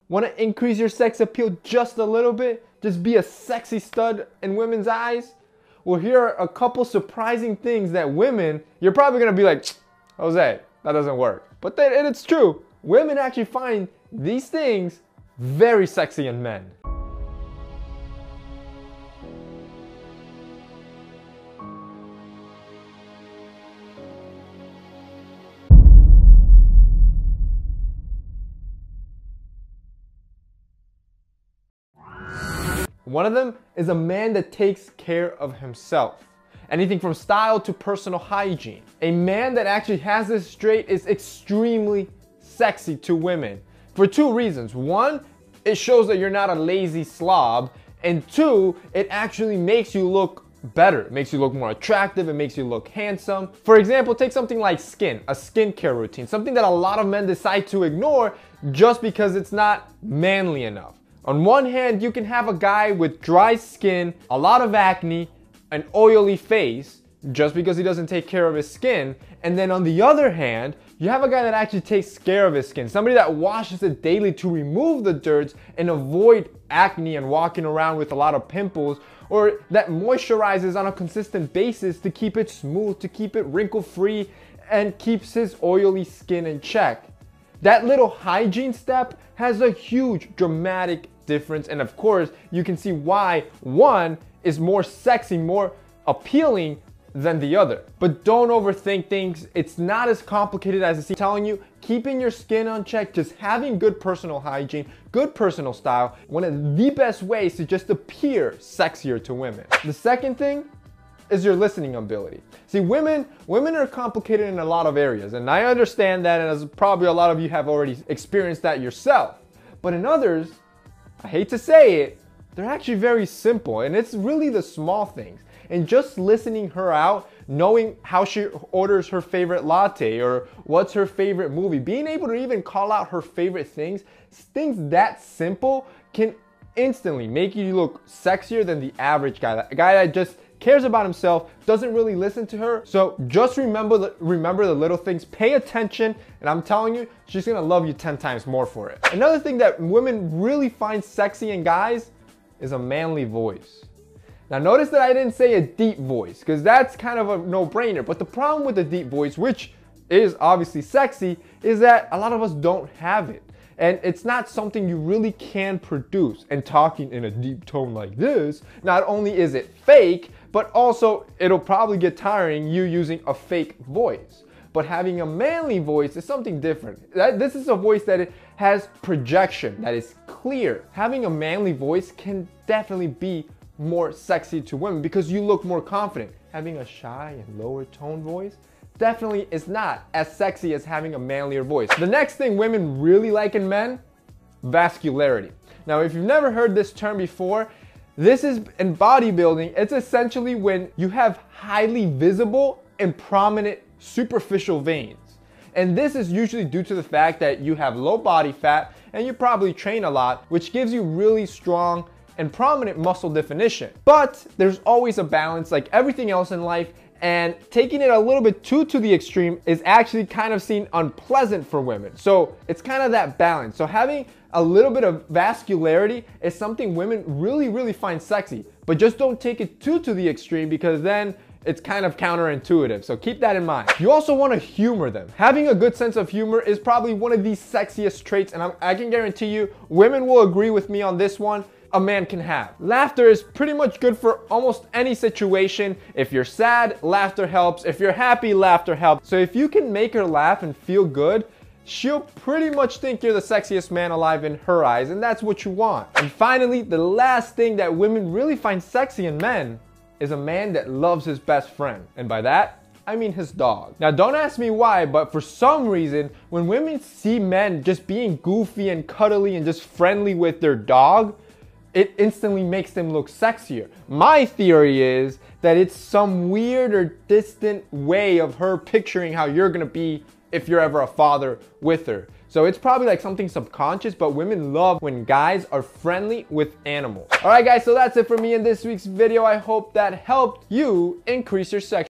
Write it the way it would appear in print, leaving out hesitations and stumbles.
Want to increase your sex appeal just a little bit? Just be a sexy stud in women's eyes? Well, here are a couple surprising things that women, you're probably going to be like, Jose, that doesn't work. But it's true. Women actually find these things very sexy in men. One of them is a man that takes care of himself. Anything from style to personal hygiene. A man that actually has this straight is extremely sexy to women for two reasons. One, it shows that you're not a lazy slob. And two, it actually makes you look better. It makes you look more attractive. It makes you look handsome. For example, take something like skin, a skincare routine, something that a lot of men decide to ignore just because it's not manly enough. On one hand, you can have a guy with dry skin, a lot of acne, an oily face, just because he doesn't take care of his skin. And then on the other hand, you have a guy that actually takes care of his skin, somebody that washes it daily to remove the dirt and avoid acne and walking around with a lot of pimples, or that moisturizes on a consistent basis to keep it smooth, to keep it wrinkle-free, and keeps his oily skin in check. That little hygiene step has a huge dramatic difference, and of course you can see why one is more sexy, more appealing than the other. But don't overthink things. It's not as complicated as it's telling you. Keeping your skin on check, just having good personal hygiene, good personal style, one of the best ways to just appear sexier to women. The second thing is your listening ability. See, women are complicated in a lot of areas, and I understand that, and as probably a lot of you have already experienced that yourself. But in others, I hate to say it, they're actually very simple, and it's really the small things. And just listening her out, knowing how she orders her favorite latte or what's her favorite movie, being able to even call out her favorite things that simple can instantly make you look sexier than the average guy. A guy that just cares about himself, doesn't really listen to her. So just remember the little things, pay attention, and I'm telling you, she's gonna love you 10 times more for it. Another thing that women really find sexy in guys is a manly voice. Now notice that I didn't say a deep voice, because that's kind of a no-brainer. But the problem with the deep voice, which is obviously sexy, is that a lot of us don't have it. And it's not something you really can produce. And talking in a deep tone like this, not only is it fake, but also it'll probably get tiring you using a fake voice. But having a manly voice is something different. This is a voice that has projection, that is clear. Having a manly voice can definitely be more sexy to women because you look more confident. Having a shy and lower tone voice definitely is not as sexy as having a manlier voice. The next thing women really like in men, vascularity. Now, if you've never heard this term before, this is in bodybuilding. It's essentially when you have highly visible and prominent superficial veins. And this is usually due to the fact that you have low body fat and you probably train a lot, which gives you really strong and prominent muscle definition. But there's always a balance, like everything else in life, and taking it a little bit too to the extreme is actually kind of seen unpleasant for women. So it's kind of that balance. So having a little bit of vascularity is something women really find sexy, but just don't take it too to the extreme because then it's kind of counterintuitive. So keep that in mind. You also want to humor them. Having a good sense of humor is probably one of the sexiest traits, and I can guarantee you women will agree with me on this one, a man can have. Laughter is pretty much good for almost any situation. If you're sad, laughter helps. If you're happy, laughter helps. So if you can make her laugh and feel good, she'll pretty much think you're the sexiest man alive in her eyes, and that's what you want. And finally, the last thing that women really find sexy in men is a man that loves his best friend. And by that, I mean his dog. Now don't ask me why, but for some reason, when women see men just being goofy and cuddly and just friendly with their dog, it instantly makes them look sexier. My theory is that it's some weird or distant way of her picturing how you're gonna be if you're ever a father with her. So it's probably like something subconscious, but women love when guys are friendly with animals. All right guys, so that's it for me in this week's video. I hope that helped you increase your sex